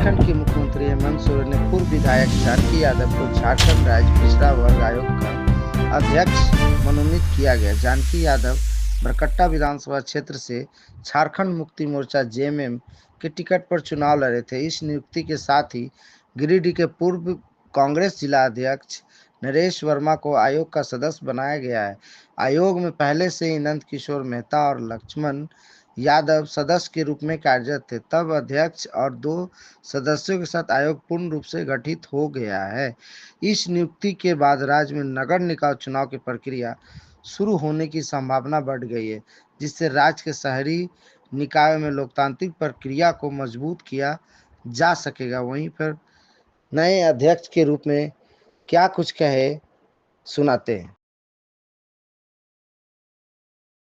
झारखंड के मुख्यमंत्री हेमंत सोरेन ने पूर्व विधायक जानकी यादव को झारखंड राज्य पिछड़ा वर्ग आयोग का अध्यक्ष मनोनीत किया गया। जानकी यादव बरकट्टा विधानसभा क्षेत्र से झारखंड मुक्ति मोर्चा जेएमएम के टिकट पर चुनाव लड़े थे। इस नियुक्ति के साथ ही गिरिडीह के पूर्व कांग्रेस जिला अध्यक्ष नरेश वर्मा को आयोग का सदस्य बनाया गया है। आयोग में पहले से ही नंद किशोर मेहता और लक्ष्मण यादव सदस्य के रूप में कार्यरत थे। तब अध्यक्ष और 2 सदस्यों के साथ आयोग पूर्ण रूप से गठित हो गया है। इस नियुक्ति के बाद राज्य में नगर निकाय चुनाव की प्रक्रिया शुरू होने की संभावना बढ़ गई है, जिससे राज्य के शहरी निकायों में लोकतांत्रिक प्रक्रिया को मजबूत किया जा सकेगा। वहीं पर नए अध्यक्ष के रूप में क्या कुछ कहे, सुनाते हैं।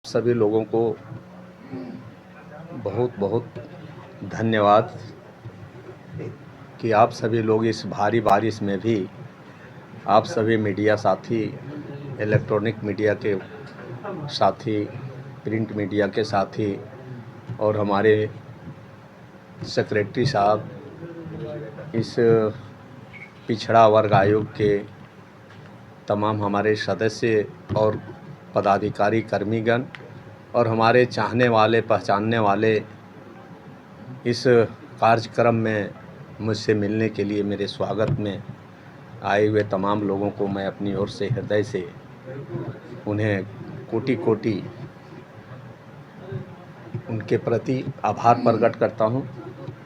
सभी लोगों को बहुत बहुत धन्यवाद कि आप सभी लोग इस भारी बारिश में भी आप सभी मीडिया साथी, इलेक्ट्रॉनिक मीडिया के साथी, प्रिंट मीडिया के साथी और हमारे सेक्रेटरी साहब, इस पिछड़ा वर्ग आयोग के तमाम हमारे सदस्य और पदाधिकारी, कर्मीगण और हमारे चाहने वाले, पहचानने वाले इस कार्यक्रम में मुझसे मिलने के लिए मेरे स्वागत में आए हुए तमाम लोगों को मैं अपनी ओर से हृदय से उन्हें कोटि कोटि उनके प्रति आभार प्रकट करता हूं,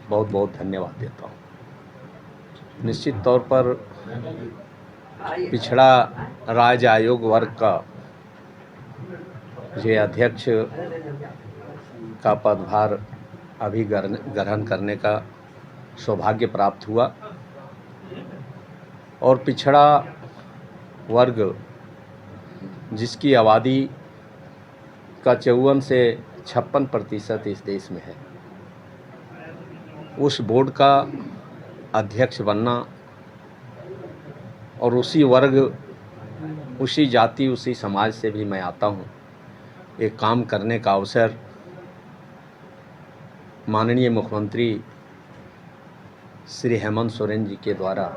बहुत बहुत धन्यवाद देता हूं। निश्चित तौर पर पिछड़ा राज्य आयोग वर्ग का ये अध्यक्ष का पदभार अभी ग्रहण करने का सौभाग्य प्राप्त हुआ और पिछड़ा वर्ग जिसकी आबादी का 54 से 56% इस देश में है, उस बोर्ड का अध्यक्ष बनना और उसी वर्ग, उसी जाति, उसी समाज से भी मैं आता हूँ, एक काम करने का अवसर माननीय मुख्यमंत्री श्री हेमंत सोरेन जी के द्वारा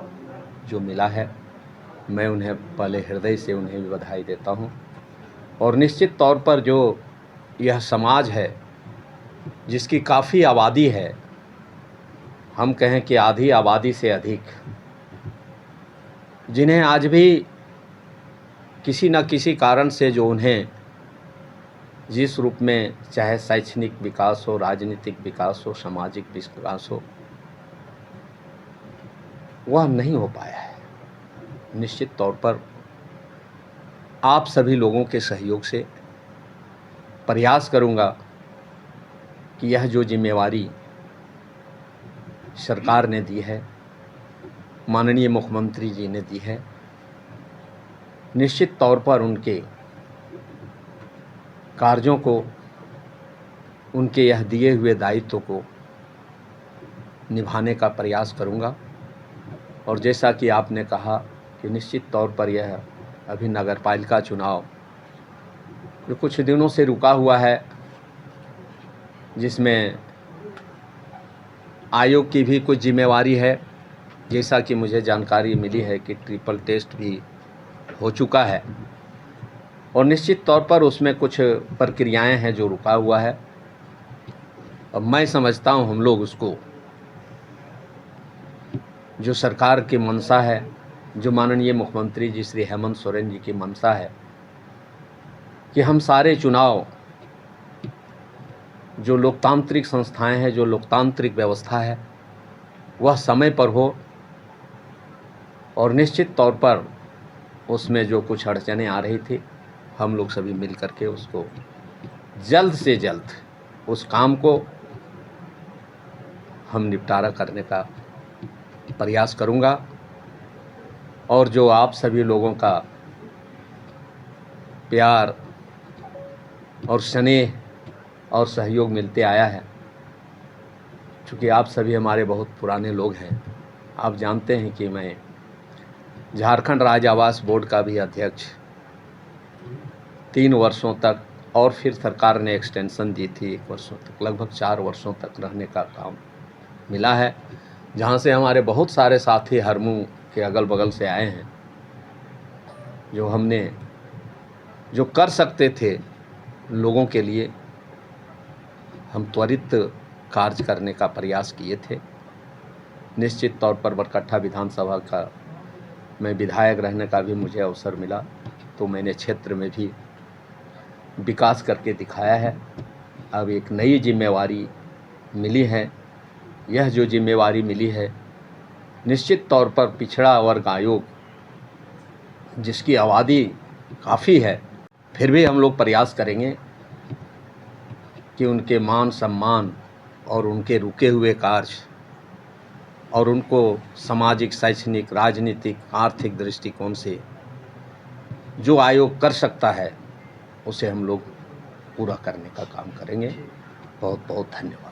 जो मिला है, मैं उन्हें पहले हृदय से उन्हें भी बधाई देता हूँ। और निश्चित तौर पर जो यह समाज है जिसकी काफ़ी आबादी है, हम कहें कि आधी आबादी से अधिक, जिन्हें आज भी किसी न किसी कारण से जो उन्हें जिस रूप में चाहे शैक्षणिक विकास हो, राजनीतिक विकास हो, सामाजिक विकास हो, वह नहीं हो पाया है। निश्चित तौर पर आप सभी लोगों के सहयोग से प्रयास करूंगा कि यह जो जिम्मेवारी सरकार ने दी है, माननीय मुख्यमंत्री जी ने दी है, निश्चित तौर पर उनके कार्यों को, उनके यह दिए हुए दायित्व को निभाने का प्रयास करूंगा। और जैसा कि आपने कहा कि निश्चित तौर पर यह अभी नगरपालिका चुनाव जो कुछ दिनों से रुका हुआ है, जिसमें आयोग की भी कुछ जिम्मेवारी है, जैसा कि मुझे जानकारी मिली है कि ट्रिपल टेस्ट भी हो चुका है और निश्चित तौर पर उसमें कुछ प्रक्रियाएं हैं जो रुका हुआ है। अब मैं समझता हूं हम लोग उसको, जो सरकार की मंशा है, जो माननीय मुख्यमंत्री जी श्री हेमंत सोरेन जी की मंशा है कि हम सारे चुनाव, जो लोकतांत्रिक संस्थाएं हैं, जो लोकतांत्रिक व्यवस्था है, वह समय पर हो। और निश्चित तौर पर उसमें जो कुछ अड़चनें आ रही थी, हम लोग सभी मिल करके उसको जल्द से जल्द उस काम को हम निपटारा करने का प्रयास करूंगा। और जो आप सभी लोगों का प्यार और स्नेह और सहयोग मिलते आया है, चूँकि आप सभी हमारे बहुत पुराने लोग हैं, आप जानते हैं कि मैं झारखंड राज्य आवास बोर्ड का भी अध्यक्ष 3 वर्षों तक, और फिर सरकार ने एक्सटेंशन दी थी 1 वर्षों तक, लगभग 4 वर्षों तक रहने का काम मिला है। जहाँ से हमारे बहुत सारे साथी हरमू के अगल बगल से आए हैं, जो हमने जो कर सकते थे लोगों के लिए, हम त्वरित कार्य करने का प्रयास किए थे। निश्चित तौर पर बरकट्ठा विधानसभा का मैं विधायक रहने का भी मुझे अवसर मिला, तो मैंने क्षेत्र में भी विकास करके दिखाया है। अब एक नई जिम्मेवारी मिली है। यह जो जिम्मेवारी मिली है, निश्चित तौर पर पिछड़ा वर्ग आयोग, जिसकी आबादी काफ़ी है, फिर भी हम लोग प्रयास करेंगे कि उनके मान सम्मान और उनके रुके हुए कार्य और उनको सामाजिक, शैक्षणिक, राजनीतिक, आर्थिक दृष्टिकोण से जो आयोग कर सकता है, उसे हम लोग पूरा करने का काम करेंगे। बहुत बहुत धन्यवाद।